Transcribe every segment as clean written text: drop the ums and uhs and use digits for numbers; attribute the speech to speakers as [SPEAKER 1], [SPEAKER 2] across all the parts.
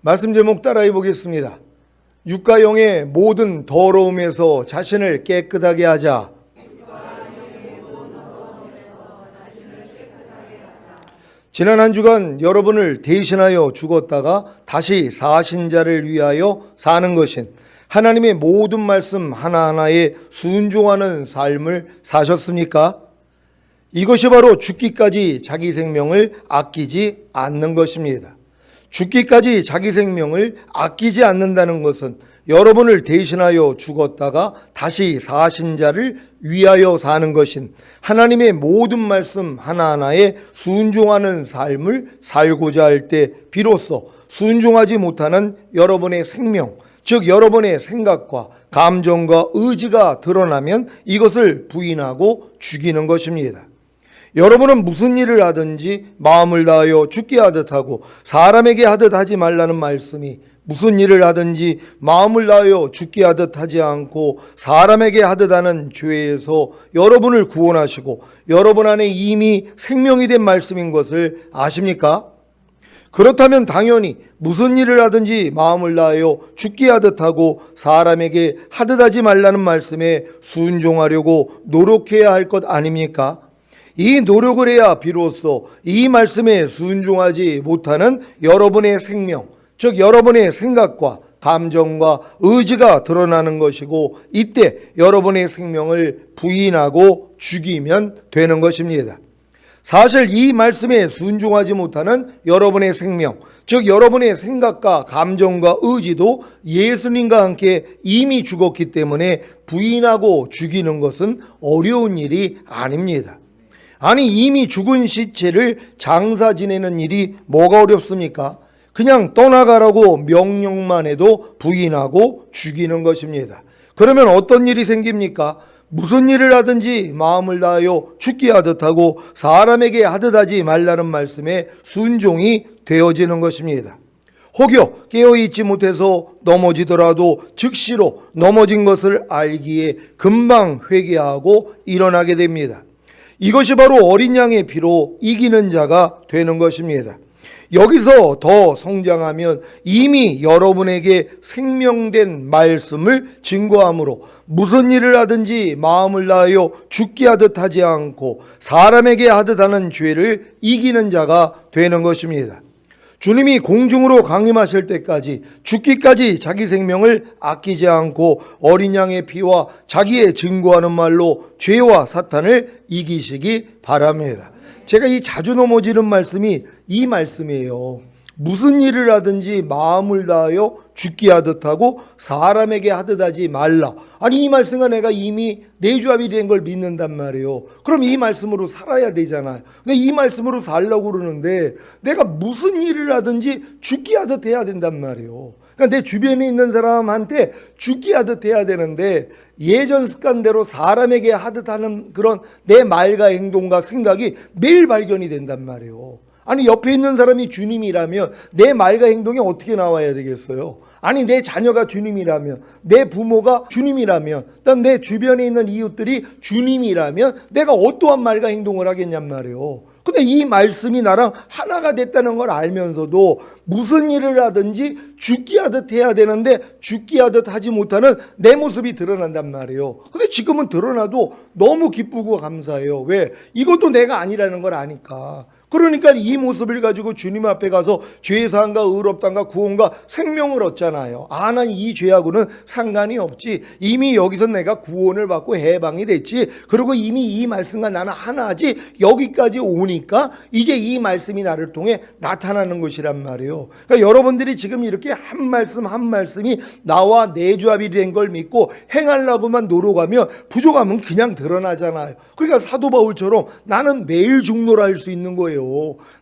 [SPEAKER 1] 말씀 제목 따라해 보겠습니다. 육과 영의 모든 더러움에서 자신을 깨끗하게 하자. 지난 한 주간 여러분을 대신하여 죽었다가 다시 사신 자를 위하여 사는 것인 하나님의 모든 말씀 하나하나에 순종하는 삶을 사셨습니까? 이것이 바로 죽기까지 자기 생명을 아끼지 않는 것입니다. 죽기까지 자기 생명을 아끼지 않는다는 것은 여러분을 대신하여 죽었다가 다시 사신 자를 위하여 사는 것인 하나님의 모든 말씀 하나하나에 순종하는 삶을 살고자 할 때 비로소 순종하지 못하는 여러분의 생명, 즉 여러분의 생각과 감정과 의지가 드러나면 이것을 부인하고 죽이는 것입니다. 여러분은 무슨 일을 하든지 마음을 다하여 죽게 하듯 하고 사람에게 하듯 하지 말라는 말씀이 무슨 일을 하든지 마음을 다하여 죽게 하듯 하지 않고 사람에게 하듯 하는 죄에서 여러분을 구원하시고 여러분 안에 이미 생명이 된 말씀인 것을 아십니까? 그렇다면 당연히 무슨 일을 하든지 마음을 다하여 죽게 하듯 하고 사람에게 하듯 하지 말라는 말씀에 순종하려고 노력해야 할 것 아닙니까? 이 노력을 해야 비로소 이 말씀에 순종하지 못하는 여러분의 생명, 즉 여러분의 생각과 감정과 의지가 드러나는 것이고 이때 여러분의 생명을 부인하고 죽이면 되는 것입니다. 사실 이 말씀에 순종하지 못하는 여러분의 생명, 즉 여러분의 생각과 감정과 의지도 예수님과 함께 이미 죽었기 때문에 부인하고 죽이는 것은 어려운 일이 아닙니다. 아니 이미 죽은 시체를 장사 지내는 일이 뭐가 어렵습니까? 그냥 떠나가라고 명령만 해도 부인하고 죽이는 것입니다. 그러면 어떤 일이 생깁니까? 무슨 일을 하든지 마음을 다하여 죽게 하듯 하고 사람에게 하듯 하지 말라는 말씀에 순종이 되어지는 것입니다. 혹여 깨어있지 못해서 넘어지더라도 즉시로 넘어진 것을 알기에 금방 회개하고 일어나게 됩니다. 이것이 바로 어린 양의 피로 이기는 자가 되는 것입니다. 여기서 더 성장하면 이미 여러분에게 생명된 말씀을 증거함으로 무슨 일을 하든지 마음을 다하여 죽게 하듯 하지 않고 사람에게 하듯 하는 죄를 이기는 자가 되는 것입니다. 주님이 공중으로 강림하실 때까지 죽기까지 자기 생명을 아끼지 않고 어린 양의 피와 자기의 증거하는 말로 죄와 사탄을 이기시기 바랍니다. 제가 이 자주 넘어지는 말씀이 이 말씀이에요. 무슨 일을 하든지 마음을 다하여 죽게 하듯 하고 사람에게 하듯 하지 말라. 아니 이 말씀은 내가 이미 내주합이 된 걸 믿는단 말이에요. 그럼 이 말씀으로 살아야 되잖아요. 근데 이 말씀으로 살려고 그러는데 내가 무슨 일을 하든지 죽게 하듯 해야 된단 말이에요. 그러니까 내 주변에 있는 사람한테 죽게 하듯 해야 되는데 예전 습관대로 사람에게 하듯 하는 그런 내 말과 행동과 생각이 매일 발견이 된단 말이에요. 아니 옆에 있는 사람이 주님이라면 내 말과 행동이 어떻게 나와야 되겠어요? 아니 내 자녀가 주님이라면, 내 부모가 주님이라면, 또 내 주변에 있는 이웃들이 주님이라면 내가 어떠한 말과 행동을 하겠냔 말이에요. 근데 이 말씀이 나랑 하나가 됐다는 걸 알면서도 무슨 일을 하든지 죽게 하듯 해야 되는데 죽게 하듯 하지 못하는 내 모습이 드러난단 말이에요. 근데 지금은 드러나도 너무 기쁘고 감사해요. 왜? 이것도 내가 아니라는 걸 아니까. 그러니까 이 모습을 가지고 주님 앞에 가서 죄사함과 의롭다함과 구원과 생명을 얻잖아요. 난 이 죄하고는 상관이 없지. 이미 여기서 내가 구원을 받고 해방이 됐지. 그리고 이미 이 말씀과 나는 하나지. 여기까지 오니까 이제 이 말씀이 나를 통해 나타나는 것이란 말이에요. 그러니까 여러분들이 지금 이렇게 한 말씀 한 말씀이 나와 내주합이 된 걸 믿고 행하려고만 노력하면 부족함은 그냥 드러나잖아요. 그러니까 사도 바울처럼 나는 매일 중노할 수 있는 거예요.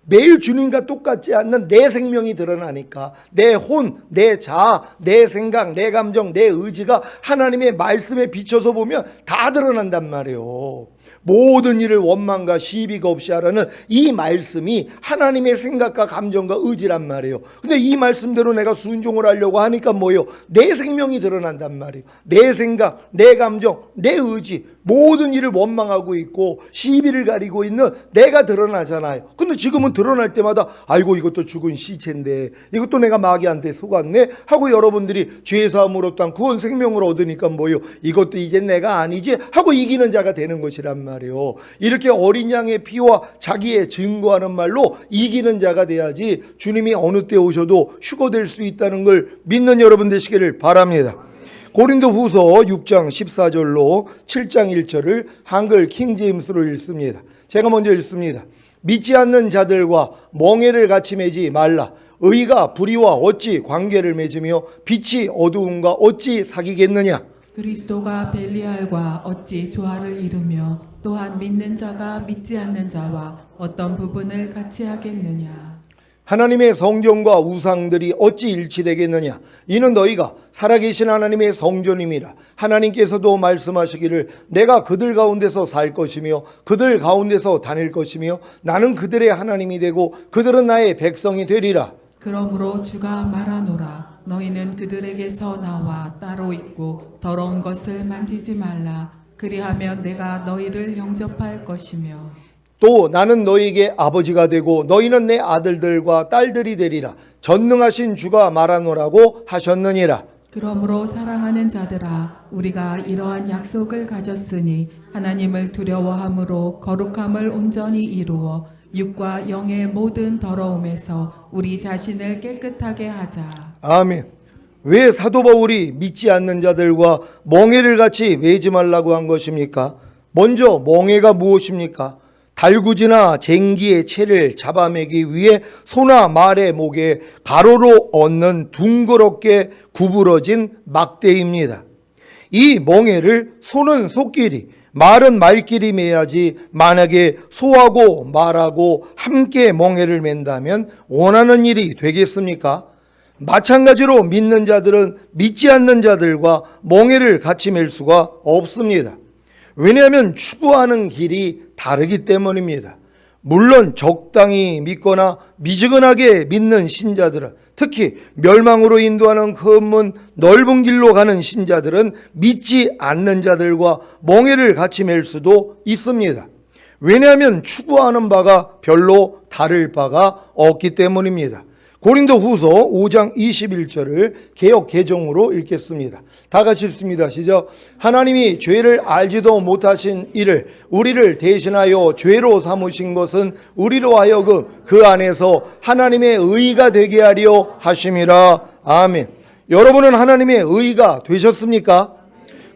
[SPEAKER 1] 매일 주님과 똑같지 않는 내 생명이 드러나니까 내 혼, 내 자아, 내 생각, 내 감정, 내 의지가 하나님의 말씀에 비춰서 보면 다 드러난단 말이에요. 모든 일을 원망과 시비가 없이 하라는 이 말씀이 하나님의 생각과 감정과 의지란 말이에요. 근데 이 말씀대로 내가 순종을 하려고 하니까 뭐예요? 내 생명이 드러난단 말이에요. 내 생각, 내 감정, 내 의지, 모든 일을 원망하고 있고 시비를 가리고 있는 내가 드러나잖아요. 근데 지금은 드러날 때마다 아이고 이것도 죽은 시체인데, 이것도 내가 마귀한테 속았네 하고 여러분들이 죄사함으로 땅 구원 생명을 얻으니까 뭐요, 이것도 이제 내가 아니지 하고 이기는 자가 되는 것이란 말이에요. 이렇게 어린 양의 피와 자기의 증거하는 말로 이기는 자가 돼야지 주님이 어느 때 오셔도 휴거될 수 있다는 걸 믿는 여러분 되시기를 바랍니다. 고린도후서 6장 14절로 7장 1절을 한글 킹제임스로 읽습니다. 제가 먼저 읽습니다. 믿지 않는 자들과 멍에를 같이 매지 말라. 의가 불의와 어찌 관계를 맺으며 빛이 어두움과 어찌 사귀겠느냐.
[SPEAKER 2] 그리스도가 벨리알과 어찌 조화를 이루며 또한 믿는 자가 믿지 않는 자와 어떤 부분을 같이 하겠느냐.
[SPEAKER 1] 하나님의 성전과 우상들이 어찌 일치되겠느냐. 이는 너희가 살아계신 하나님의 성전임이라. 하나님께서도 말씀하시기를 내가 그들 가운데서 살 것이며 그들 가운데서 다닐 것이며 나는 그들의 하나님이 되고 그들은 나의 백성이 되리라.
[SPEAKER 2] 그러므로 주가 말하노라. 너희는 그들에게서 나와 따로 있고 더러운 것을 만지지 말라. 그리하면 내가 너희를 영접할 것이며
[SPEAKER 1] 또 나는 너희에게 아버지가 되고 너희는 내 아들들과 딸들이 되리라. 전능하신 주가 말하노라고 하셨느니라.
[SPEAKER 2] 그러므로 사랑하는 자들아, 우리가 이러한 약속을 가졌으니 하나님을 두려워함으로 거룩함을 온전히 이루어 육과 영의 모든 더러움에서 우리 자신을 깨끗하게 하자.
[SPEAKER 1] 아멘. 왜 사도 바울이 믿지 않는 자들과 멍에를 같이 매지 말라고 한 것입니까? 먼저 멍에가 무엇입니까? 달구지나 쟁기의 채를 잡아매기 위해 소나 말의 목에 가로로 얹는 둥그렇게 구부러진 막대입니다. 이 멍에를 소는 소끼리, 말은 말끼리 매야지 만약에 소하고 말하고 함께 멍에를 맨다면 원하는 일이 되겠습니까? 마찬가지로 믿는 자들은 믿지 않는 자들과 멍에를 같이 맬 수가 없습니다. 왜냐하면 추구하는 길이 다르기 때문입니다. 물론 적당히 믿거나 미지근하게 믿는 신자들은, 특히 멸망으로 인도하는 검은 넓은 길로 가는 신자들은 믿지 않는 자들과 멍에를 같이 맬 수도 있습니다. 왜냐하면 추구하는 바가 별로 다를 바가 없기 때문입니다. 고린도후서 5장 21절을 개역 개정으로 읽겠습니다. 다 같이 읽습니다. 시작. 하나님이 죄를 알지도 못하신 이를 우리를 대신하여 죄로 삼으신 것은 우리로 하여금 그 안에서 하나님의 의가 되게 하려 하심이라. 아멘. 여러분은 하나님의 의가 되셨습니까?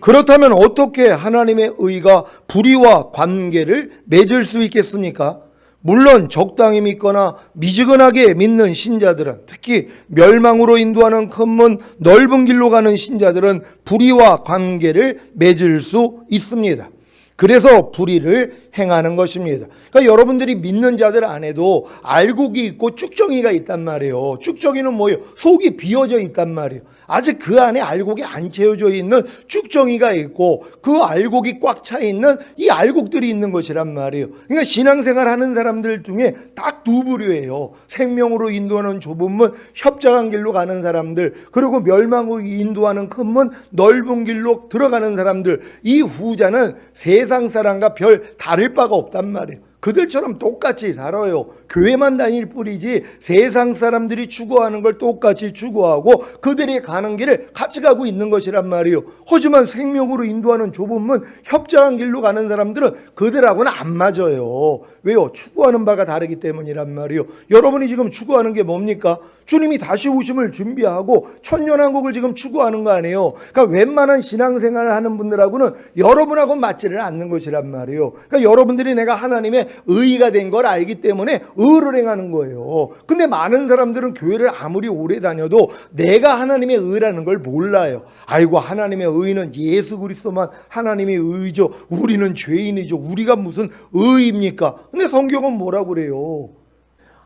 [SPEAKER 1] 그렇다면 어떻게 하나님의 의가 불의와 관계를 맺을 수 있겠습니까? 물론 적당히 믿거나 미지근하게 믿는 신자들은, 특히 멸망으로 인도하는 검은 넓은 길로 가는 신자들은 불의와 관계를 맺을 수 있습니다. 그래서 불의를 행하는 것입니다. 그러니까 여러분들이 믿는 자들 안에도 알곡이 있고 쭉정이가 있단 말이에요. 쭉정이는 뭐예요? 속이 비어져 있단 말이에요. 아직 그 안에 알곡이 안 채워져 있는 쭉정이가 있고 그 알곡이 꽉 차 있는 이 알곡들이 있는 것이란 말이에요. 그러니까 신앙생활 하는 사람들 중에 딱 두 부류예요. 생명으로 인도하는 좁은 문, 협착한 길로 가는 사람들, 그리고 멸망으로 인도하는 큰 문, 넓은 길로 들어가는 사람들. 이 후자는 세상 사람과 별 다를 바가 없단 말이에요. 그들처럼 똑같이 살아요. 교회만 다닐 뿐이지 세상 사람들이 추구하는 걸 똑같이 추구하고 그들이 가는 길을 같이 가고 있는 것이란 말이에요. 하지만 생명으로 인도하는 좁은 문, 협착한 길로 가는 사람들은 그들하고는 안 맞아요. 왜요? 추구하는 바가 다르기 때문이란 말이에요. 여러분이 지금 추구하는 게 뭡니까? 주님이 다시 오심을 준비하고 천년왕국을 지금 추구하는 거 아니에요. 그러니까 웬만한 신앙생활을 하는 분들하고는 여러분하고는 맞지를 않는 것이란 말이에요. 그러니까 여러분들이 내가 하나님의 의가 된 걸 알기 때문에 의를 행하는 거예요. 근데 많은 사람들은 교회를 아무리 오래 다녀도 내가 하나님의 의라는 걸 몰라요. 아이고, 하나님의 의는 예수 그리스도만 하나님의 의죠. 우리는 죄인이죠. 우리가 무슨 의입니까? 근데 성경은 뭐라고 그래요?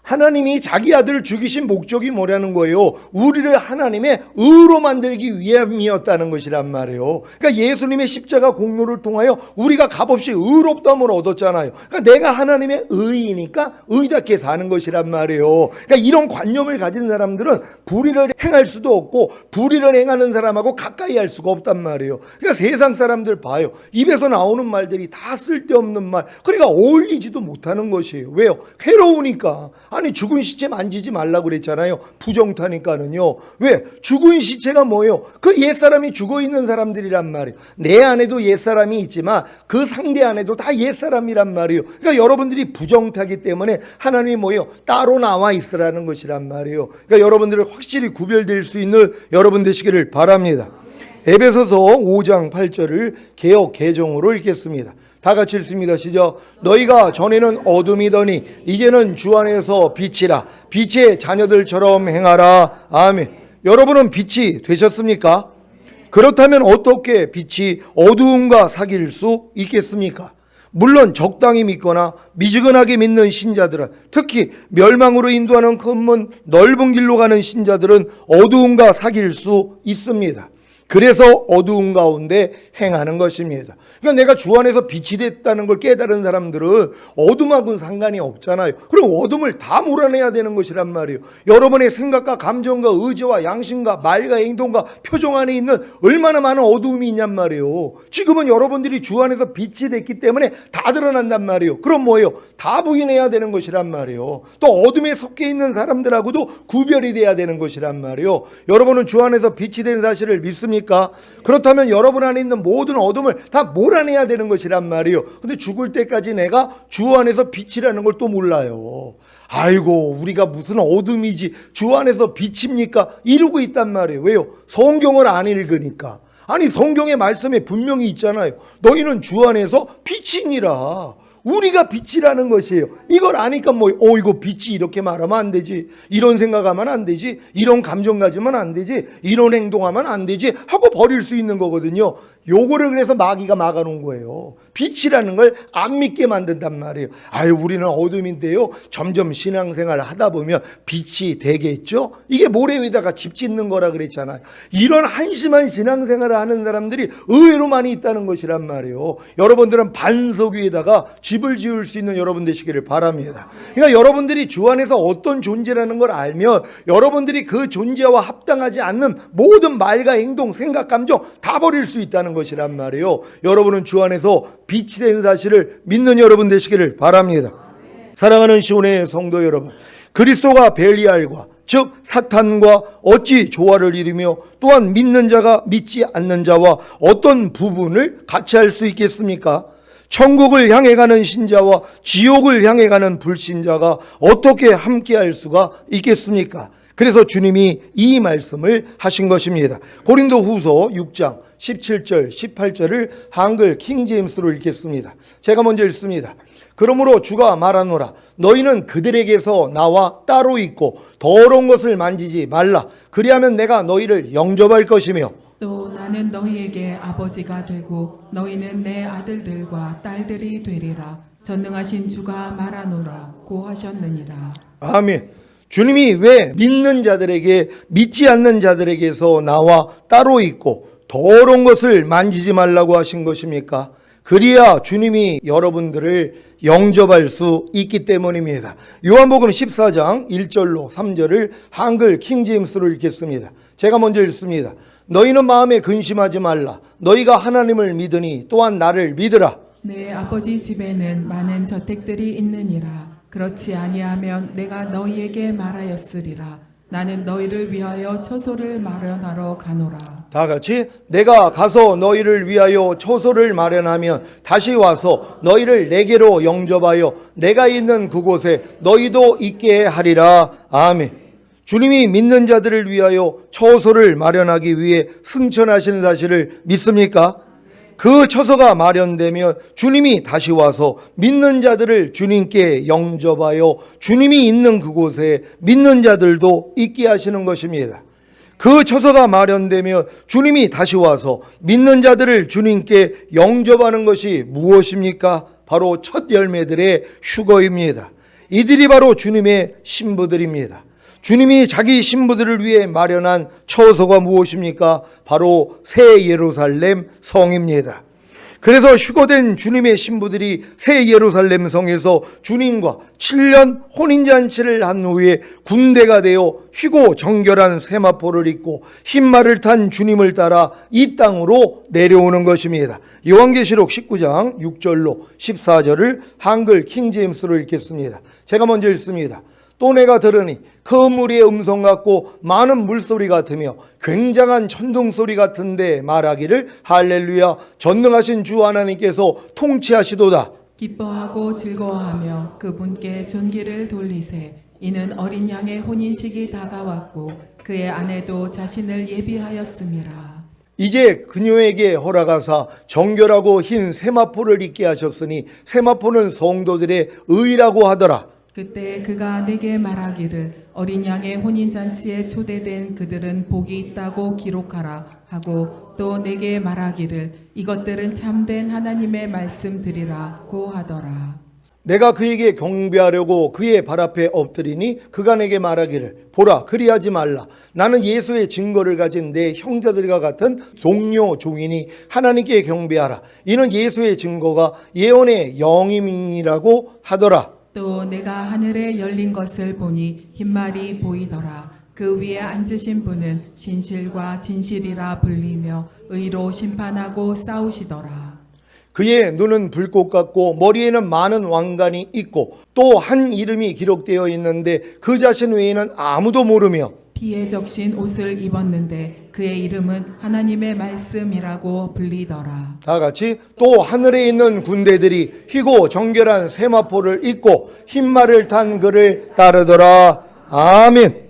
[SPEAKER 1] 하나님이 자기 아들을 죽이신 목적이 뭐라는 거예요? 우리를 하나님의 의로 만들기 위함이었다는 것이란 말이에요. 그러니까 예수님의 십자가 공로를 통하여 우리가 값없이 의롭다함을 얻었잖아요. 그러니까 내가 하나님의 의이니까 의답게 사는 것이란 말이에요. 그러니까 이런 관념을 가진 사람들은 불의를 행할 수도 없고 불의를 행하는 사람하고 가까이 할 수가 없단 말이에요. 그러니까 세상 사람들 봐요. 입에서 나오는 말들이 다 쓸데없는 말. 그러니까 어울리지도 못하는 것이에요. 왜요? 괴로우니까. 아니 죽은 시체 만지지 말라고 그랬잖아요. 부정타니까는요. 왜? 죽은 시체가 뭐예요? 그 옛사람이 죽어있는 사람들이란 말이에요. 내 안에도 옛사람이 있지만 그 상대 안에도 다 옛사람이란 말이에요. 그러니까 여러분들이 부정타기 때문에 하나님이 뭐예요? 따로 나와 있으라는 것이란 말이에요. 그러니까 여러분들을 확실히 구별될 수 있는 여러분 되시기를 바랍니다. 에베소서 5장 8절을 개역 개정으로 읽겠습니다. 다 같이 읽습니다. 시작. 너희가 전에는 어둠이더니 이제는 주 안에서 빛이라. 빛의 자녀들처럼 행하라. 아멘. 여러분은 빛이 되셨습니까? 그렇다면 어떻게 빛이 어두움과 사귈 수 있겠습니까? 물론 적당히 믿거나 미지근하게 믿는 신자들은, 특히 멸망으로 인도하는 큰 넓은 길로 가는 신자들은 어두움과 사귈 수 있습니다. 그래서 어두운 가운데 행하는 것입니다. 그러니까 내가 주 안에서 빛이 됐다는 걸 깨달은 사람들은 어둠하고는 상관이 없잖아요. 그리고 어둠을 다 몰아내야 되는 것이란 말이에요. 여러분의 생각과 감정과 의지와 양심과 말과 행동과 표정 안에 있는 얼마나 많은 어두움이 있냔 말이에요. 지금은 여러분들이 주 안에서 빛이 됐기 때문에 다 드러난단 말이에요. 그럼 뭐예요? 다 부인해야 되는 것이란 말이에요. 또 어둠에 섞여 있는 사람들하고도 구별이 돼야 되는 것이란 말이에요. 여러분은 주 안에서 빛이 된 사실을 믿습니까? 그렇다면 여러분 안에 있는 모든 어둠을 다 몰아내야 되는 것이란 말이에요. 근데 죽을 때까지 내가 주 안에서 빛이라는 걸 또 몰라요. 아이고 우리가 무슨 어둠이지 주 안에서 빛입니까? 이러고 있단 말이에요. 왜요? 성경을 안 읽으니까. 아니 성경의 말씀에 분명히 있잖아요. 너희는 주 안에서 빛이니라. 우리가 빛이라는 것이에요. 이걸 아니까 이거 빛이 이렇게 말하면 안 되지. 이런 생각하면 안 되지. 이런 감정 가지면 안 되지. 이런 행동하면 안 되지. 하고 버릴 수 있는 거거든요. 요거를 그래서 마귀가 막아놓은 거예요. 빛이라는 걸 안 믿게 만든단 말이에요. 아유 우리는 어둠인데요. 점점 신앙생활을 하다 보면 빛이 되겠죠. 이게 모래 위에다가 집 짓는 거라 그랬잖아요. 이런 한심한 신앙생활을 하는 사람들이 의외로 많이 있다는 것이란 말이에요. 여러분들은 반석 위에다가 집을 지을 수 있는 여러분 되시기를 바랍니다. 그러니까 여러분들이 주 안에서 어떤 존재라는 걸 알면 여러분들이 그 존재와 합당하지 않는 모든 말과 행동, 생각, 감정 다 버릴 수 있다는 것이란 말이에요. 여러분은 주 안에서 빛이 된 사실을 믿는 여러분 되시기를 바랍니다. 사랑하는 시온의 성도 여러분, 그리스도가 벨리알과 즉 사탄과 어찌 조화를 이루며 또한 믿는 자가 믿지 않는 자와 어떤 부분을 같이 할 수 있겠습니까? 천국을 향해 가는 신자와 지옥을 향해 가는 불신자가 어떻게 함께 할 수가 있겠습니까? 그래서 주님이 이 말씀을 하신 것입니다. 고린도 후서 6장 17절 18절을 한글 킹제임스로 읽겠습니다. 제가 먼저 읽습니다. 그러므로 주가 말하노라. 너희는 그들에게서 나와 따로 있고 더러운 것을 만지지 말라. 그리하면 내가 너희를 영접할 것이며
[SPEAKER 2] 또 나는 너희에게 아버지가 되고 너희는 내 아들들과 딸들이 되리라. 전능하신 주가 말하노라 고 하셨느니라.
[SPEAKER 1] 아멘. 주님이 왜 믿는 자들에게 믿지 않는 자들에게서 나와 따로 있고 더러운 것을 만지지 말라고 하신 것입니까? 그리야 주님이 여러분들을 영접할 수 있기 때문입니다. 요한복음 14장 1절로 3절을 한글 킹제임스로 읽겠습니다. 제가 먼저 읽습니다. 너희는 마음에 근심하지 말라. 너희가 하나님을 믿으니 또한 나를 믿으라.
[SPEAKER 2] 내 아버지 집에는 많은 저택들이 있느니라. 그렇지 아니하면 내가 너희에게 말하였으리라. 나는 너희를 위하여 처소를 마련하러 가노라.
[SPEAKER 1] 다 같이 내가 가서 너희를 위하여 처소를 마련하면 다시 와서 너희를 내게로 영접하여 내가 있는 그곳에 너희도 있게 하리라. 아멘. 주님이 믿는 자들을 위하여 처소를 마련하기 위해 승천하시는 사실을 믿습니까? 그 처소가 마련되면 주님이 다시 와서 믿는 자들을 주님께 영접하여 주님이 있는 그곳에 믿는 자들도 있게 하시는 것입니다. 그 처소가 마련되면 주님이 다시 와서 믿는 자들을 주님께 영접하는 것이 무엇입니까? 바로 첫 열매들의 휴거입니다. 이들이 바로 주님의 신부들입니다. 주님이 자기 신부들을 위해 마련한 처소가 무엇입니까? 바로 새 예루살렘 성입니다. 그래서 휴거된 주님의 신부들이 새 예루살렘 성에서 주님과 7년 혼인잔치를 한 후에 군대가 되어 희고 정결한 세마포를 입고 흰말을 탄 주님을 따라 이 땅으로 내려오는 것입니다. 요한계시록 19장 6절로 14절을 한글 킹제임스로 읽겠습니다. 제가 먼저 읽습니다. 또 내가 들으니 큰 무리의 음성 같고 많은 물소리 같으며 굉장한 천둥소리 같은데 말하기를 할렐루야 전능하신 주 하나님께서 통치하시도다.
[SPEAKER 2] 기뻐하고 즐거워하며 그분께 존귀를 돌리세. 이는 어린 양의 혼인식이 다가왔고 그의 아내도 자신을 예비하였음이라.
[SPEAKER 1] 이제 그녀에게 허락하사 정결하고 흰 세마포를 입게 하셨으니 세마포는 성도들의 의라고 하더라.
[SPEAKER 2] 그때 그가 내게 말하기를 어린 양의 혼인잔치에 초대된 그들은 복이 있다고 기록하라 하고 또 내게 말하기를 이것들은 참된 하나님의 말씀들이라고 하더라.
[SPEAKER 1] 내가 그에게 경배하려고 그의 발 앞에 엎드리니 그가 내게 말하기를 보라 그리하지 말라. 나는 예수의 증거를 가진 내 형제들과 같은 동료 종이니 하나님께 경배하라. 이는 예수의 증거가 예언의 영임이라고 하더라.
[SPEAKER 2] 또 내가 하늘에 열린 것을 보니 흰말이 보이더라. 그 위에 앉으신 분은 신실과 진실이라 불리며 의로 심판하고 싸우시더라.
[SPEAKER 1] 그의 눈은 불꽃 같고 머리에는 많은 왕관이 있고 또 한 이름이 기록되어 있는데 그 자신 외에는 아무도 모르며
[SPEAKER 2] 피에 적신 옷을 입었는데 그의 이름은 하나님의 말씀이라고 불리더라.
[SPEAKER 1] 다 같이 또 하늘에 있는 군대들이 희고 정결한 세마포를 입고 흰말을 탄 그를 따르더라. 아멘.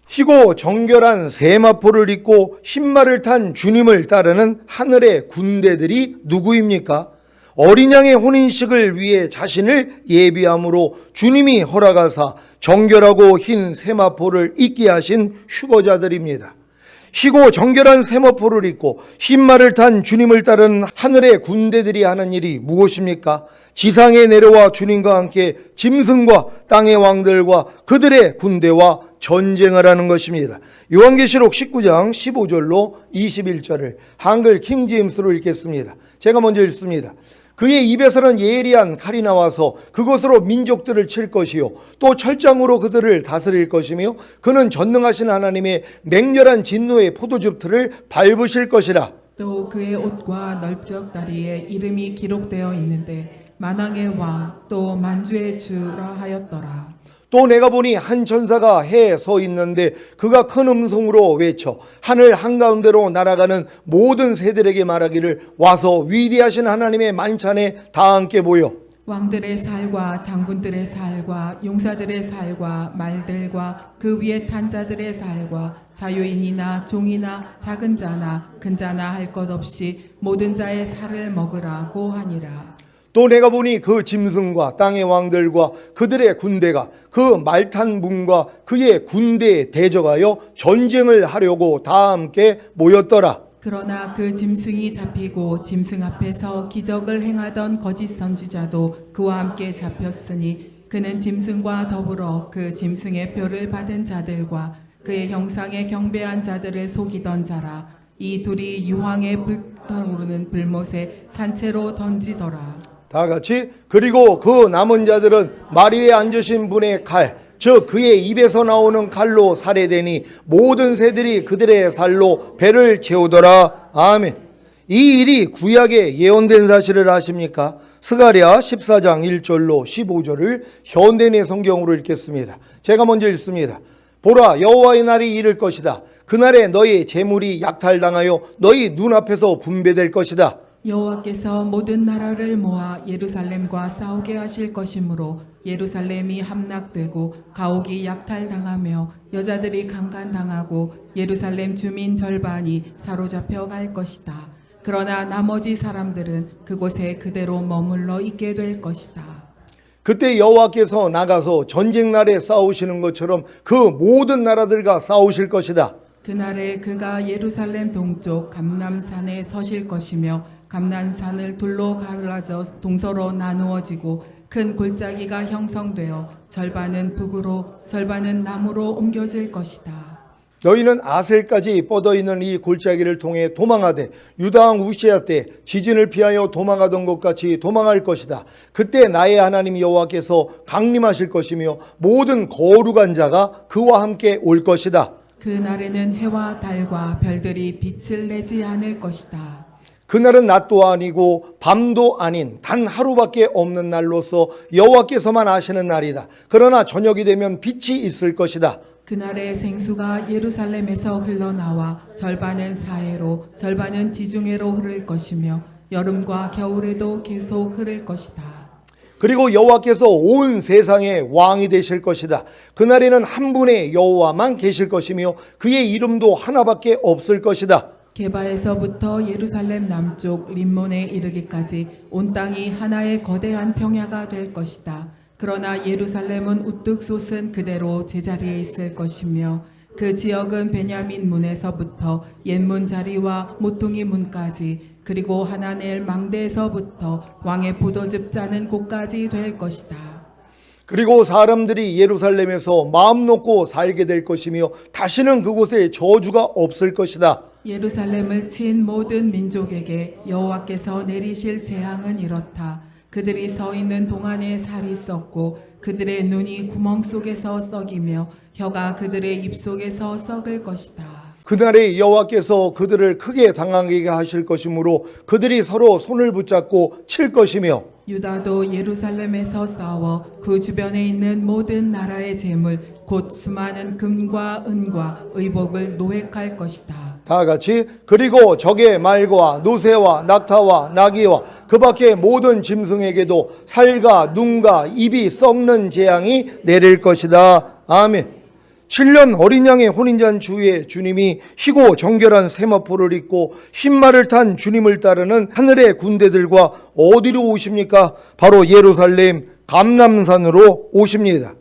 [SPEAKER 1] 희고 정결한 세마포를 입고 흰말을 탄 주님을 따르는 하늘의 군대들이 누구입니까? 어린 양의 혼인식을 위해 자신을 예비함으로 주님이 허락하사 정결하고 흰 세마포를 입게 하신 휴거자들입니다. 희고 정결한 세마포를 입고 흰말을 탄 주님을 따른 하늘의 군대들이 하는 일이 무엇입니까? 지상에 내려와 주님과 함께 짐승과 땅의 왕들과 그들의 군대와 전쟁을 하는 것입니다. 요한계시록 19장 15절로 21절을 한글 킹제임스로 읽겠습니다. 제가 먼저 읽습니다. 그의 입에서는 예리한 칼이 나와서 그것으로 민족들을 칠 것이요 또 철장으로 그들을 다스릴 것이며 그는 전능하신 하나님의 맹렬한 진노의 포도즙 틀을 밟으실 것이라.
[SPEAKER 2] 또 그의 옷과 넓적 다리에 이름이 기록되어 있는데 만왕의 왕 또 만주의 주라 하였더라.
[SPEAKER 1] 또 내가 보니 한 천사가 해에 서 있는데 그가 큰 음성으로 외쳐 하늘 한가운데로 날아가는 모든 새들에게 말하기를 와서 위대하신 하나님의 만찬에 다 함께 모여
[SPEAKER 2] 왕들의 살과 장군들의 살과 용사들의 살과 말들과 그 위에 탄 자들의 살과 자유인이나 종이나 작은 자나 큰 자나 할 것 없이 모든 자의 살을 먹으라고 하니라.
[SPEAKER 1] 또 내가 보니 그 짐승과 땅의 왕들과 그들의 군대가 그 말탄 분과 그의 군대에 대적하여 전쟁을 하려고 다 함께 모였더라.
[SPEAKER 2] 그러나 그 짐승이 잡히고 짐승 앞에서 기적을 행하던 거짓 선지자도 그와 함께 잡혔으니 그는 짐승과 더불어 그 짐승의 표를 받은 자들과 그의 형상에 경배한 자들을 속이던 자라. 이 둘이 유황에 불타오르는 불못에 산채로 던지더라.
[SPEAKER 1] 다 같이 그리고 그 남은 자들은 말 위에 앉으신 분의 칼, 즉 그의 입에서 나오는 칼로 살해되니 모든 새들이 그들의 살로 배를 채우더라. 아멘. 이 일이 구약에 예언된 사실을 아십니까? 스가랴 14장 1절로 15절을 현대내 성경으로 읽겠습니다. 제가 먼저 읽습니다. 보라 여호와의 날이 이를 것이다. 그날에 너희 재물이 약탈당하여 너희 눈앞에서 분배될 것이다.
[SPEAKER 2] 여호와께서 모든 나라를 모아 예루살렘과 싸우게 하실 것이므로 예루살렘이 함락되고 가옥이 약탈당하며 여자들이 강간당하고 예루살렘 주민 절반이 사로잡혀 갈 것이다. 그러나 나머지 사람들은 그곳에 그대로 머물러 있게 될 것이다.
[SPEAKER 1] 그때 여호와께서 나가서 전쟁 날에 싸우시는 것처럼 그 모든 나라들과 싸우실 것이다.
[SPEAKER 2] 그날에 그가 예루살렘 동쪽 감람산에 서실 것이며 감람산을 둘로 갈라져 동서로 나누어지고 큰 골짜기가 형성되어 절반은 북으로 절반은 남으로 옮겨질 것이다.
[SPEAKER 1] 너희는 아셀까지 뻗어있는 이 골짜기를 통해 도망하되 유다왕 우시야 때 지진을 피하여 도망하던 것 같이 도망할 것이다. 그때 나의 하나님 여호와께서 강림하실 것이며 모든 거룩한 자가 그와 함께 올 것이다.
[SPEAKER 2] 그 날에는 해와 달과 별들이 빛을 내지 않을 것이다.
[SPEAKER 1] 그날은 낮도 아니고 밤도 아닌 단 하루밖에 없는 날로서 여호와께서만 아시는 날이다. 그러나 저녁이 되면 빛이 있을 것이다.
[SPEAKER 2] 그날의 생수가 예루살렘에서 흘러나와 절반은 사해로 절반은 지중해로 흐를 것이며 여름과 겨울에도 계속 흐를 것이다.
[SPEAKER 1] 그리고 여호와께서 온 세상의 왕이 되실 것이다. 그날에는 한 분의 여호와만 계실 것이며 그의 이름도 하나밖에 없을 것이다.
[SPEAKER 2] 게바에서부터 예루살렘 남쪽 림몬에 이르기까지 온 땅이 하나의 거대한 평야가 될 것이다. 그러나 예루살렘은 우뚝 솟은 그대로 제자리에 있을 것이며 그 지역은 베냐민 문에서부터 옛문 자리와 모퉁이 문까지 그리고 하나넬 망대에서부터 왕의 포도즙 짜는 곳까지 될 것이다.
[SPEAKER 1] 그리고 사람들이 예루살렘에서 마음 놓고 살게 될 것이며 다시는 그곳에 저주가 없을 것이다.
[SPEAKER 2] 예루살렘을 친 모든 민족에게 여호와께서 내리실 재앙은 이렇다. 그들이 서 있는 동안에 살이 썩고 그들의 눈이 구멍 속에서 썩이며 혀가 그들의 입 속에서 썩을 것이다.
[SPEAKER 1] 그날에 여호와께서 그들을 크게 당하게 하실 것이므로 그들이 서로 손을 붙잡고 칠 것이며
[SPEAKER 2] 유다도 예루살렘에서 싸워 그 주변에 있는 모든 나라의 재물 곧 수많은 금과 은과 의복을 노획할 것이다.
[SPEAKER 1] 다 같이 그리고 적의 말과 노새와 낙타와 나귀와 그 밖의 모든 짐승에게도 살과 눈과 입이 썩는 재앙이 내릴 것이다. 아멘. 7년 어린 양의 혼인잔치후에 주님이 희고 정결한 세마포를 입고 흰말을 탄 주님을 따르는 하늘의 군대들과 어디로 오십니까? 바로 예루살렘 감람산으로 오십니다.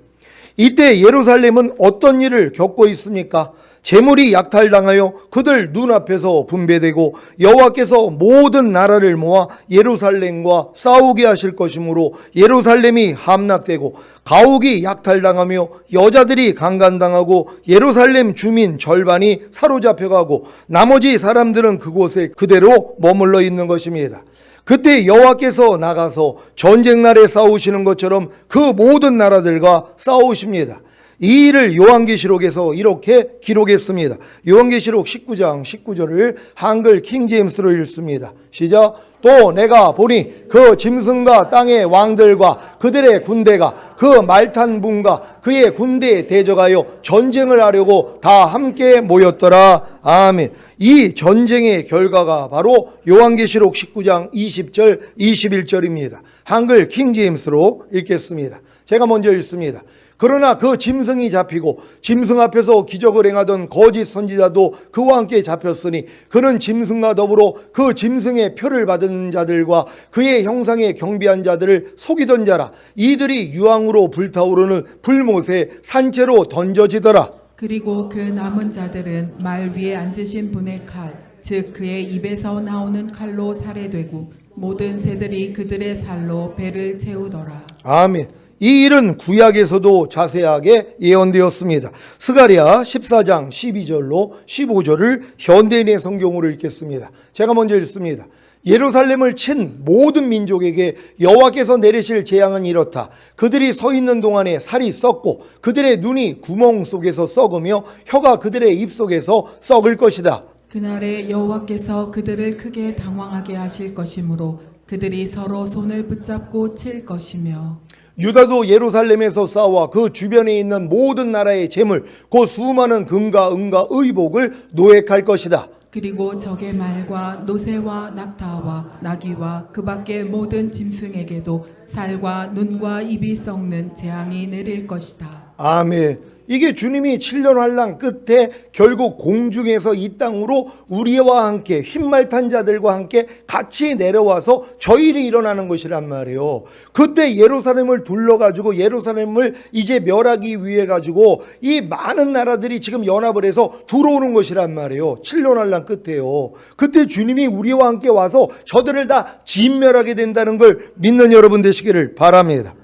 [SPEAKER 1] 이때 예루살렘은 어떤 일을 겪고 있습니까? 재물이 약탈당하여 그들 눈앞에서 분배되고 여호와께서 모든 나라를 모아 예루살렘과 싸우게 하실 것이므로 예루살렘이 함락되고 가옥이 약탈당하며 여자들이 강간당하고 예루살렘 주민 절반이 사로잡혀가고 나머지 사람들은 그곳에 그대로 머물러 있는 것입니다. 그때 여호와께서 나가서 전쟁 날에 싸우시는 것처럼 그 모든 나라들과 싸우십니다. 이 일을 요한계시록에서 이렇게 기록했습니다. 요한계시록 19장 19절을 한글 킹제임스로 읽습니다. 시작. 또 내가 보니 그 짐승과 땅의 왕들과 그들의 군대가 그 말탄 분과 그의 군대에 대적하여 전쟁을 하려고 다 함께 모였더라. 아멘. 이 전쟁의 결과가 바로 요한계시록 19장 20절 21절입니다. 한글 킹제임스로 읽겠습니다. 제가 먼저 읽습니다. 그러나 그 짐승이 잡히고 짐승 앞에서 기적을 행하던 거짓 선지자도 그와 함께 잡혔으니 그는 짐승과 더불어 그 짐승의 표를 받은 자들과 그의 형상에 경배한 자들을 속이던 자라. 이들이 유황으로 불타오르는 불못에 산채로 던져지더라.
[SPEAKER 2] 그리고 그 남은 자들은 말 위에 앉으신 분의 칼, 즉 그의 입에서 나오는 칼로 살해되고 모든 새들이 그들의 살로 배를 채우더라.
[SPEAKER 1] 아멘. 이 일은 구약에서도 자세하게 예언되었습니다. 스가랴 14장 12절로 15절을 현대인의 성경으로 읽겠습니다. 제가 먼저 읽습니다. 예루살렘을 친 모든 민족에게 여호와께서 내리실 재앙은 이렇다. 그들이 서 있는 동안에 살이 썩고 그들의 눈이 구멍 속에서 썩으며 혀가 그들의 입 속에서 썩을 것이다.
[SPEAKER 2] 그날에 여호와께서 그들을 크게 당황하게 하실 것이므로 그들이 서로 손을 붙잡고 칠 것이며
[SPEAKER 1] 유다도 예루살렘에서 싸워 그 주변에 있는 모든 나라의 재물 곧 수많은 금과 은과 의복을 노획할 것이다.
[SPEAKER 2] 그리고 적의 말과 노새와 낙타와 나귀와 그 밖의 모든 짐승에게도 살과 눈과 입이 썩는 재앙이 내릴 것이다.
[SPEAKER 1] 아멘. 이게 주님이 7년 환란 끝에 결국 공중에서 이 땅으로 우리와 함께 흰말 탄 자들과 함께 같이 내려와서 저일이 일어나는 것이란 말이에요. 그때 예루살렘을 둘러가지고 예루살렘을 이제 멸하기 위해 가지고 이 많은 나라들이 지금 연합을 해서 들어오는 것이란 말이에요. 7년 환란 끝에요. 그때 주님이 우리와 함께 와서 저들을 다 진멸하게 된다는 걸 믿는 여러분 되시기를 바랍니다.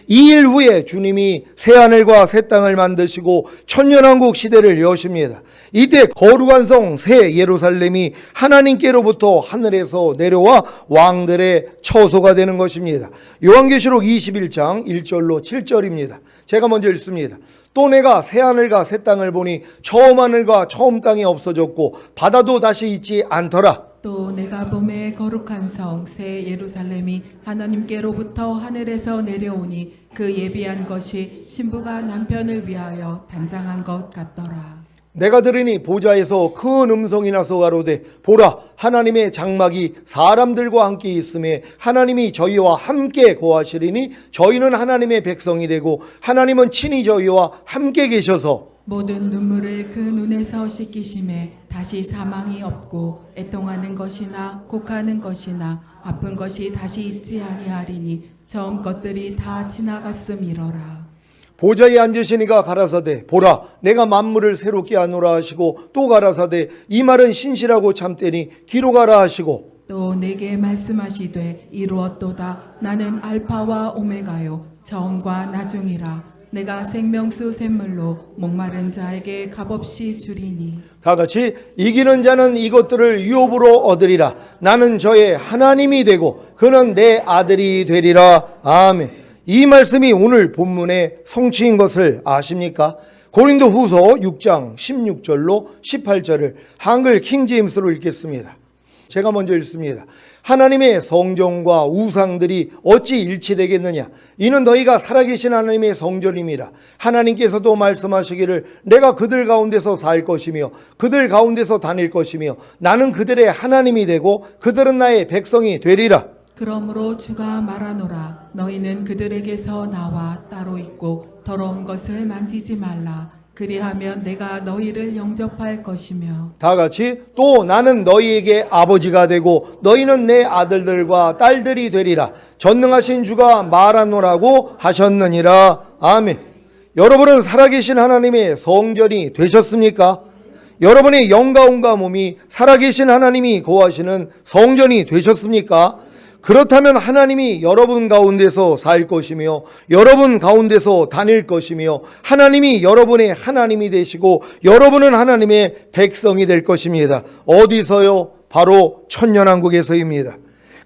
[SPEAKER 1] 2일 후에 주님이 새하늘과 새 땅을 만드시고 천년왕국 시대를 여십니다. 이때 거룩한 성 새 예루살렘이 하나님께로부터 하늘에서 내려와 왕들의 처소가 되는 것입니다. 요한계시록 21장 1절로 7절입니다. 제가 먼저 읽습니다. 또 내가 새하늘과 새 땅을 보니 처음 하늘과 처음 땅이 없어졌고 바다도 다시 있지 않더라.
[SPEAKER 2] 또 내가 봄에 거룩한 성 새 예루살렘이 하나님께로부터 하늘에서 내려오니 그 예비한 것이 신부가 남편을 위하여 단장한 것 같더라.
[SPEAKER 1] 내가 들으니 보좌에서 큰 음성이 나서 가로되 보라 하나님의 장막이 사람들과 함께 있음에 하나님이 저희와 함께 거하시리니 저희는 하나님의 백성이 되고 하나님은 친히 저희와 함께 계셔서
[SPEAKER 2] 모든 눈물을 그 눈에서 씻기심에 다시 사망이 없고 애통하는 것이나 곡하는 것이나 아픈 것이 다시 있지 아니하리니 처음 것들이 다 지나갔음이러라.
[SPEAKER 1] 보좌에 앉으시니가 가라사대 보라 내가 만물을 새롭게 하노라 하시고 또 가라사대 이 말은 신실하고 참되니 기록하라 하시고
[SPEAKER 2] 또 내게 말씀하시되 이루었도다. 나는 알파와 오메가요 처음과 나중이라. 내가 생명수 샘물로 목마른 자에게 값없이 주리니.
[SPEAKER 1] 다 같이 이기는 자는 이것들을 유업으로 얻으리라. 나는 저의 하나님이 되고 그는 내 아들이 되리라. 아멘. 이 말씀이 오늘 본문의 성취인 것을 아십니까? 고린도 후서 6장 16절로 18절을 한글 킹제임스로 읽겠습니다. 제가 먼저 읽습니다. 하나님의 성전과 우상들이 어찌 일치되겠느냐? 이는 너희가 살아계신 하나님의 성전임이라. 하나님께서도 말씀하시기를 내가 그들 가운데서 살 것이며 그들 가운데서 다닐 것이며 나는 그들의 하나님이 되고 그들은 나의 백성이 되리라.
[SPEAKER 2] 그러므로 주가 말하노라. 너희는 그들에게서 나와 따로 있고 더러운 것을 만지지 말라. 그리하면 내가 너희를 영접할 것이며.
[SPEAKER 1] 다 같이 또 나는 너희에게 아버지가 되고 너희는 내 아들들과 딸들이 되리라. 전능하신 주가 말하노라고 하셨느니라. 아멘. 여러분은 살아계신 하나님의 성전이 되셨습니까? 여러분의 영가온과 몸이 살아계신 하나님이 거하시는 성전이 되셨습니까? 그렇다면 하나님이 여러분 가운데서 살 것이며 여러분 가운데서 다닐 것이며 하나님이 여러분의 하나님이 되시고 여러분은 하나님의 백성이 될 것입니다. 어디서요? 바로 천년왕국에서입니다.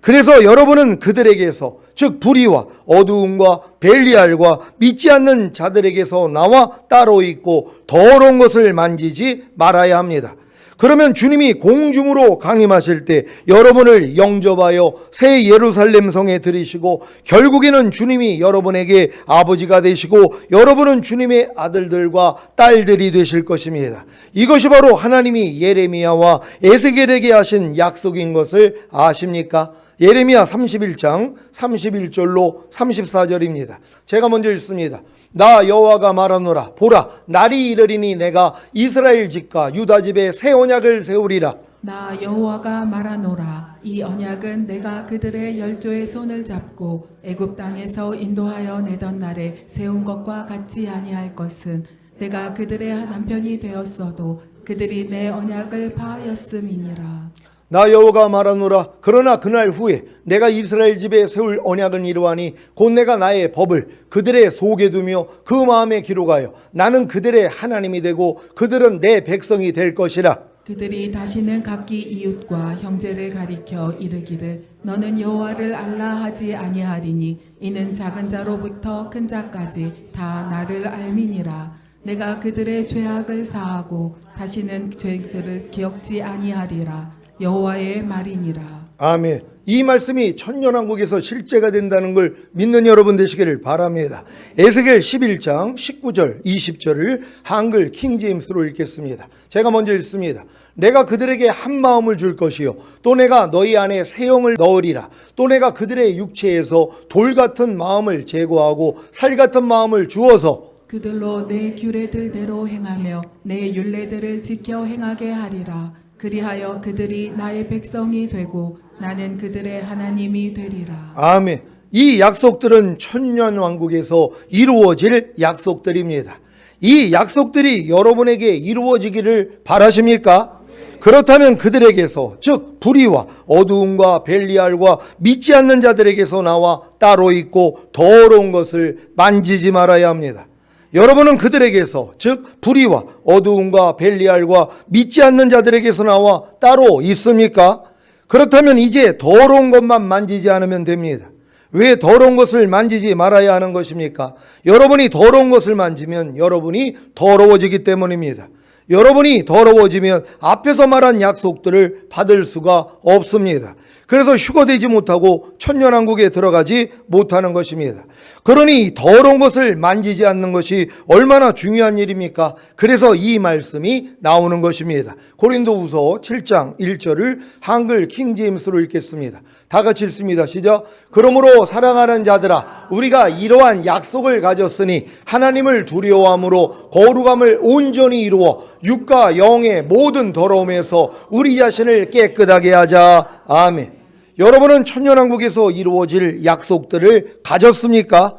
[SPEAKER 1] 그래서 여러분은 그들에게서 즉 불의와 어두움과 벨리알과 믿지 않는 자들에게서 나와 따로 있고 더러운 것을 만지지 말아야 합니다. 그러면 주님이 공중으로 강림하실 때 여러분을 영접하여 새 예루살렘 성에 들이시고 결국에는 주님이 여러분에게 아버지가 되시고 여러분은 주님의 아들들과 딸들이 되실 것입니다. 이것이 바로 하나님이 예레미야와 에스겔에게 하신 약속인 것을 아십니까? 예레미야 31장 31절로 34절입니다. 제가 먼저 읽습니다. 나 여호와가 말하노라 보라 날이 이르리니 내가 이스라엘 집과 유다 집에 새 언약을 세우리라.
[SPEAKER 2] 나 여호와가 말하노라. 이 언약은 내가 그들의 열조의 손을 잡고 애굽 땅에서 인도하여 내던 날에 세운 것과 같지 아니할 것은 내가 그들의 남편이 되었어도 그들이 내 언약을 파하였음이니라.
[SPEAKER 1] 나 여호와가 말하노라 그러나 그날 후에 내가 이스라엘 집에 세울 언약은 이러하니 곧 내가 나의 법을 그들의 속에 두며 그 마음에 기록하여 나는 그들의 하나님이 되고 그들은 내 백성이 될 것이라.
[SPEAKER 2] 그들이 다시는 각기 이웃과 형제를 가리켜 이르기를 너는 여호와를 알라 하지 아니하리니 이는 작은 자로부터 큰 자까지 다 나를 알미니라. 내가 그들의 죄악을 사하고 다시는 죄를 기억지 아니하리라. 여호와의 말이니라. 아멘.
[SPEAKER 1] 이 말씀이 천년왕국에서 실제가 된다는 걸 믿는 여러분 되시기를 바랍니다. 에스겔 11장 19절 20절을 한글 킹제임스로 읽겠습니다. 제가 먼저 읽습니다. 내가 그들에게 한 마음을 줄 것이요 또 내가 너희 안에 새 영을 넣으리라. 또 내가 그들의 육체에서 돌 같은 마음을 제거하고 살 같은 마음을 주어서
[SPEAKER 2] 그들로 내 규례들대로 행하며 내 율례들을 지켜 행하게 하리라. 그리하여 그들이 나의 백성이 되고 나는 그들의 하나님이 되리라.
[SPEAKER 1] 아멘. 이 약속들은 천년왕국에서 이루어질 약속들입니다. 이 약속들이 여러분에게 이루어지기를 바라십니까? 그렇다면 그들에게서, 즉 불의와 어두움과 벨리알과 믿지 않는 자들에게서 나와 따로 있고 더러운 것을 만지지 말아야 합니다. 여러분은 그들에게서, 즉 불의와 어두움과 벨리알과 믿지 않는 자들에게서 나와 따로 있습니까? 그렇다면 이제 더러운 것만 만지지 않으면 됩니다. 왜 더러운 것을 만지지 말아야 하는 것입니까? 여러분이 더러운 것을 만지면 여러분이 더러워지기 때문입니다. 여러분이 더러워지면 앞에서 말한 약속들을 받을 수가 없습니다. 그래서 휴거되지 못하고 천년왕국에 들어가지 못하는 것입니다. 그러니 더러운 것을 만지지 않는 것이 얼마나 중요한 일입니까? 그래서 이 말씀이 나오는 것입니다. 고린도후서 7장 1절을 한글 킹제임스로 읽겠습니다. 다 같이 읽습니다. 시작. 그러므로 사랑하는 자들아, 우리가 이러한 약속을 가졌으니 하나님을 두려워함으로 거룩함을 온전히 이루어 육과 영의 모든 더러움에서 우리 자신을 깨끗하게 하자. 아멘. 여러분은 천년왕국에서 이루어질 약속들을 가졌습니까?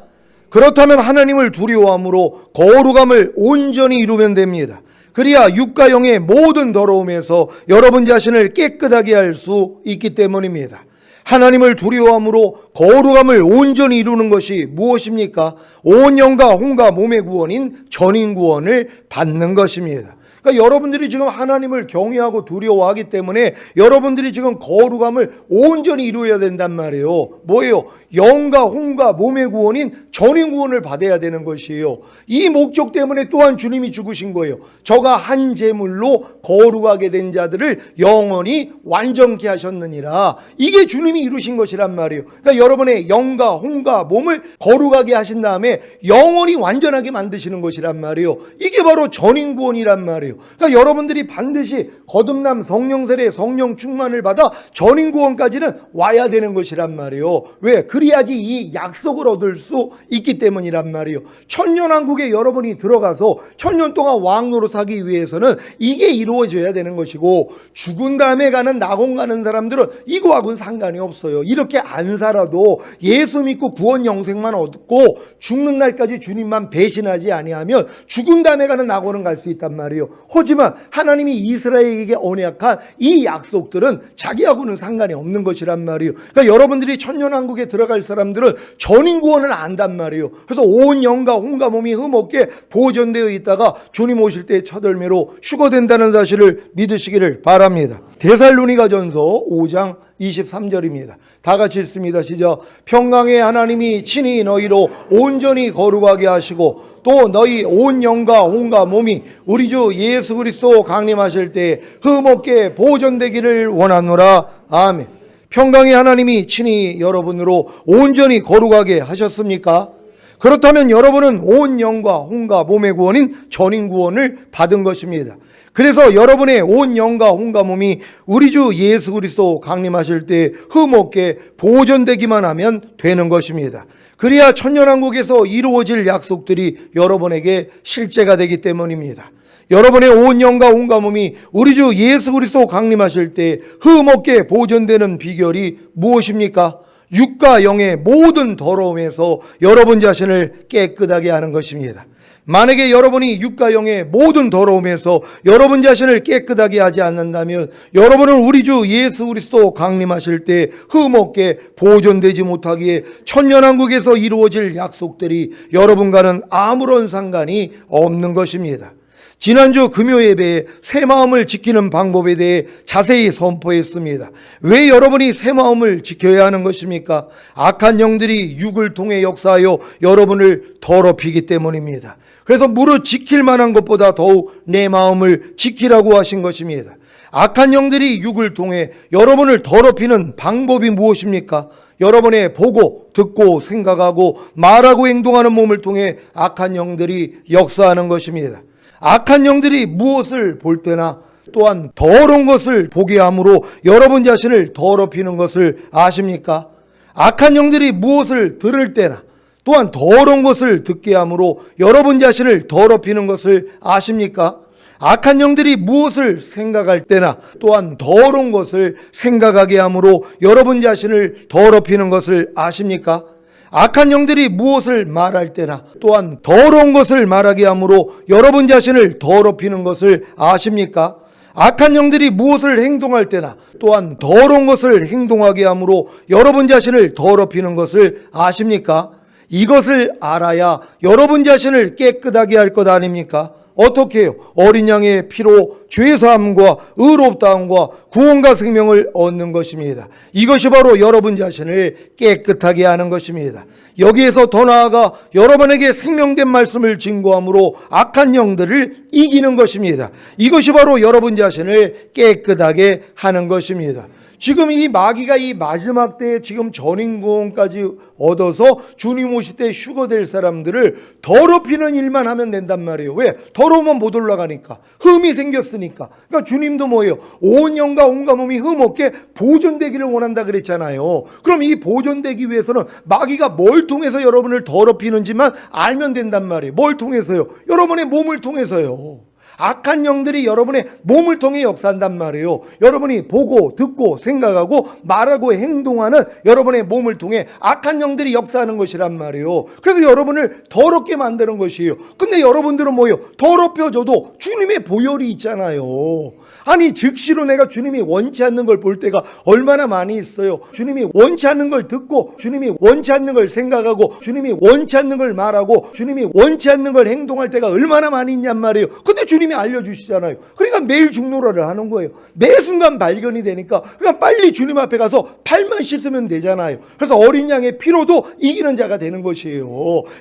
[SPEAKER 1] 그렇다면 하나님을 두려워함으로 거룩함을 온전히 이루면 됩니다. 그래야 육과 영의 모든 더러움에서 여러분 자신을 깨끗하게 할 수 있기 때문입니다. 하나님을 두려워함으로 거룩함을 온전히 이루는 것이 무엇입니까? 온 영과 혼과 몸의 구원인 전인 구원을 받는 것입니다. 그러니까 여러분들이 지금 하나님을 경외하고 두려워하기 때문에 여러분들이 지금 거룩함을 온전히 이루어야 된단 말이에요. 뭐예요? 영과 혼과 몸의 구원인 전인 구원을 받아야 되는 것이에요. 이 목적 때문에 또한 주님이 죽으신 거예요. 저가 한 제물로 거룩하게 된 자들을 영원히 완전케 하셨느니라. 이게 주님이 이루신 것이란 말이에요. 그러니까 여러분의 영과 혼과 몸을 거룩하게 하신 다음에 영원히 완전하게 만드시는 것이란 말이에요. 이게 바로 전인 구원이란 말이에요. 그러니까 여러분들이 반드시 거듭남 성령 세례 성령 충만을 받아 전인 구원까지는 와야 되는 것이란 말이에요. 왜? 그래야지 이 약속을 얻을 수 있기 때문이란 말이에요. 천년왕국에 여러분이 들어가서 천년 동안 왕 노릇하기 위해서는 이게 이루어져야 되는 것이고, 죽은 다음에 가는 낙원 가는 사람들은 이거하고는 상관이 없어요. 이렇게 안 살아도 예수 믿고 구원 영생만 얻고 죽는 날까지 주님만 배신하지 아니하면 죽은 다음에 가는 낙원은 갈 수 있단 말이에요. 하지만 하나님이 이스라엘에게 언약한 이 약속들은 자기하고는 상관이 없는 것이란 말이에요. 그러니까 여러분들이 천년왕국에 들어갈 사람들은 전인 구원을 안단 말이에요. 그래서 온 영과 혼과 몸이 흠없게 보존되어 있다가 주님 오실 때 첫 열매로 휴거된다는 사실을 믿으시기를 바랍니다. 데살로니가전서 5장 23절입니다. 다 같이 읽습니다. 시작. 평강의 하나님이 친히 너희로 온전히 거룩하게 하시고 또 너희 온 영과 혼과 몸이 우리 주 예수 그리스도 강림하실 때 흠없게 보존되기를 원하노라. 아멘. 평강의 하나님이 친히 여러분으로 온전히 거룩하게 하셨습니까? 그렇다면 여러분은 온 영과 혼과 몸의 구원인 전인 구원을 받은 것입니다. 그래서 여러분의 온 영과 혼과 몸이 우리 주 예수 그리스도 강림하실 때 흠없게 보존되기만 하면 되는 것입니다. 그래야 천년왕국에서 이루어질 약속들이 여러분에게 실제가 되기 때문입니다. 여러분의 온 영과 혼과 몸이 우리 주 예수 그리스도 강림하실 때 흠없게 보존되는 비결이 무엇입니까? 육과 영의 모든 더러움에서 여러분 자신을 깨끗하게 하는 것입니다. 만약에 여러분이 육과 영의 모든 더러움에서 여러분 자신을 깨끗하게 하지 않는다면 여러분은 우리 주 예수 그리스도 강림하실 때 흠없게 보존되지 못하기에 천년왕국에서 이루어질 약속들이 여러분과는 아무런 상관이 없는 것입니다. 지난주 금요 예배에 새 마음을 지키는 방법에 대해 자세히 선포했습니다. 왜 여러분이 새 마음을 지켜야 하는 것입니까? 악한 영들이 육을 통해 역사하여 여러분을 더럽히기 때문입니다. 그래서 무릇 지킬 만한 것보다 더욱 내 마음을 지키라고 하신 것입니다. 악한 영들이 육을 통해 여러분을 더럽히는 방법이 무엇입니까? 여러분의 보고, 듣고, 생각하고, 말하고 행동하는 몸을 통해 악한 영들이 역사하는 것입니다. 악한 영들이 무엇을 볼 때나 또한 더러운 것을 보게 함으로 여러분 자신을 더럽히는 것을 아십니까? 악한 영들이 무엇을 들을 때나 또한 더러운 것을 듣게 함으로 여러분 자신을 더럽히는 것을 아십니까? 악한 영들이 무엇을 생각할 때나 또한 더러운 것을 생각하게 함으로 여러분 자신을 더럽히는 것을 아십니까? 악한 영들이 무엇을 말할 때나 또한 더러운 것을 말하게 함으로 여러분 자신을 더럽히는 것을 아십니까? 악한 영들이 무엇을 행동할 때나 또한 더러운 것을 행동하게 함으로 여러분 자신을 더럽히는 것을 아십니까? 이것을 알아야 여러분 자신을 깨끗하게 할 것 아닙니까? 어떻게 해요? 어린 양의 피로 죄사함과 의롭다함과 구원과 생명을 얻는 것입니다. 이것이 바로 여러분 자신을 깨끗하게 하는 것입니다. 여기에서 더 나아가 여러분에게 생명된 말씀을 증거함으로 악한 영들을 이기는 것입니다. 이것이 바로 여러분 자신을 깨끗하게 하는 것입니다. 지금 이 마귀가 이 마지막 때에 지금 전인구원까지 얻어서 주님 오실 때 휴거될 사람들을 더럽히는 일만 하면 된단 말이에요. 왜? 더러우면 못 올라가니까. 흠이 생겼으니까. 그러니까 주님도 뭐예요? 온 영과 온갖 몸이 흠 없게 보존되기를 원한다 그랬잖아요. 그럼 이 보존되기 위해서는 마귀가 뭘 통해서 여러분을 더럽히는지만 알면 된단 말이에요. 뭘 통해서요? 여러분의 몸을 통해서요. 악한 영들이 여러분의 몸을 통해 역사한단 말이에요. 여러분이 보고 듣고 생각하고 말하고 행동하는 여러분의 몸을 통해 악한 영들이 역사하는 것이란 말이에요. 그래서 여러분을 더럽게 만드는 것이에요. 근데 여러분들은 뭐예요? 더럽혀져도 주님의 보혈이 있잖아요. 아니 즉시로 내가 주님이 원치 않는 걸 볼 때가 얼마나 많이 있어요. 주님이 원치 않는 걸 듣고 주님이 원치 않는 걸 생각하고 주님이 원치 않는 걸 말하고 주님이 원치 않는 걸 행동할 때가 얼마나 많이 있냔 말이에요. 근데 주님이 알려주시잖아요. 그러니까 매일 중노라를 하는 거예요. 매 순간 발견이 되니까 그냥 빨리 주님 앞에 가서 팔만 씻으면 되잖아요. 그래서 어린 양의 피로도 이기는 자가 되는 것이에요.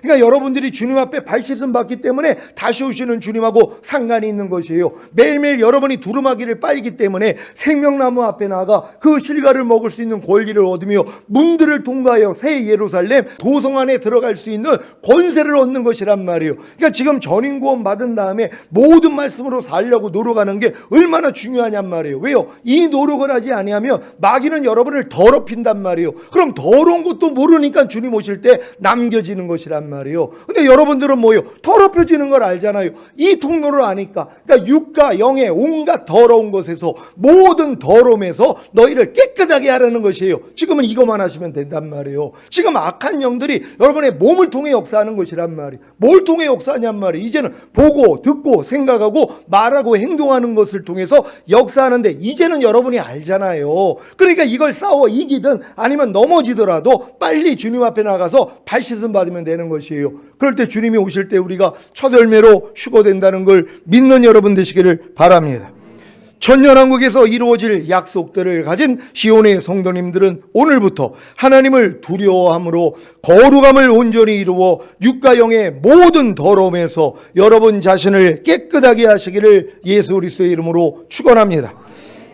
[SPEAKER 1] 그러니까 여러분들이 주님 앞에 발 씻음 받기 때문에 다시 오시는 주님하고 상관이 있는 것이에요. 매일매일 여러분이 두루마기를 빨기 때문에 생명나무 앞에 나가 그 실과를 먹을 수 있는 권리를 얻으며 문들을 통과하여 새 예루살렘 도성 안에 들어갈 수 있는 권세를 얻는 것이란 말이에요. 그러니까 지금 전인구원 받은 다음에 모든 말씀으로 살려고 노력하는 게 얼마나 중요하냔 말이에요. 왜요? 이 노력을 하지 아니하면 마귀는 여러분을 더럽힌단 말이에요. 그럼 더러운 것도 모르니까 주님 오실 때 남겨지는 것이란 말이에요. 근데 여러분들은 뭐예요? 더럽혀지는 걸 알잖아요. 이 통로를 아니까. 그러니까 육과 영의 온갖 더러운 것에서 모든 더러움에서 너희를 깨끗하게 하라는 것이에요. 지금은 이것만 하시면 된단 말이에요. 지금 악한 영들이 여러분의 몸을 통해 역사하는 것이란 말이에요. 뭘 통해 역사하냔 말이에요. 이제는 보고 듣고 생각하고 말하고 행동하는 것을 통해서 역사하는데 이제는 여러분이 알잖아요. 그러니까 이걸 싸워 이기든 아니면 넘어지더라도 빨리 주님 앞에 나가서 발 씻음 받으면 되는 것이에요. 그럴 때 주님이 오실 때 우리가 첫 열매로 휴거된다는 걸 믿는 여러분 되시기를 바랍니다. 천년왕국에서 이루어질 약속들을 가진 시온의 성도님들은 오늘부터 하나님을 두려워함으로 거룩함을 온전히 이루어 육과 영의 모든 더러움에서 여러분 자신을 깨끗하게 하시기를 예수 그리스도의 이름으로 축원합니다.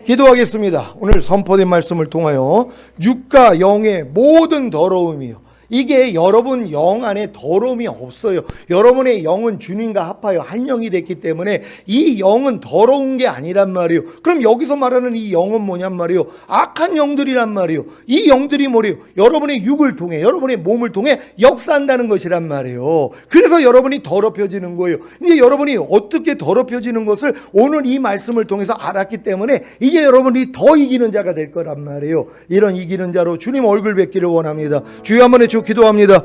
[SPEAKER 1] 기도하겠습니다. 오늘 선포된 말씀을 통하여 육과 영의 모든 더러움이요, 이게 여러분 영 안에 더러움이 없어요. 여러분의 영은 주님과 합하여 한 영이 됐기 때문에 이 영은 더러운 게 아니란 말이에요. 그럼 여기서 말하는 이 영은 뭐냔 말이에요? 악한 영들이란 말이에요. 이 영들이 뭐래요? 여러분의 육을 통해, 여러분의 몸을 통해 역사한다는 것이란 말이에요. 그래서 여러분이 더럽혀지는 거예요. 이제 여러분이 어떻게 더럽혀지는 것을 오늘 이 말씀을 통해서 알았기 때문에 이제 여러분이 더 이기는 자가 될 거란 말이에요. 이런 이기는 자로 주님 얼굴 뵙기를 원합니다. 주여 한번 기도합니다.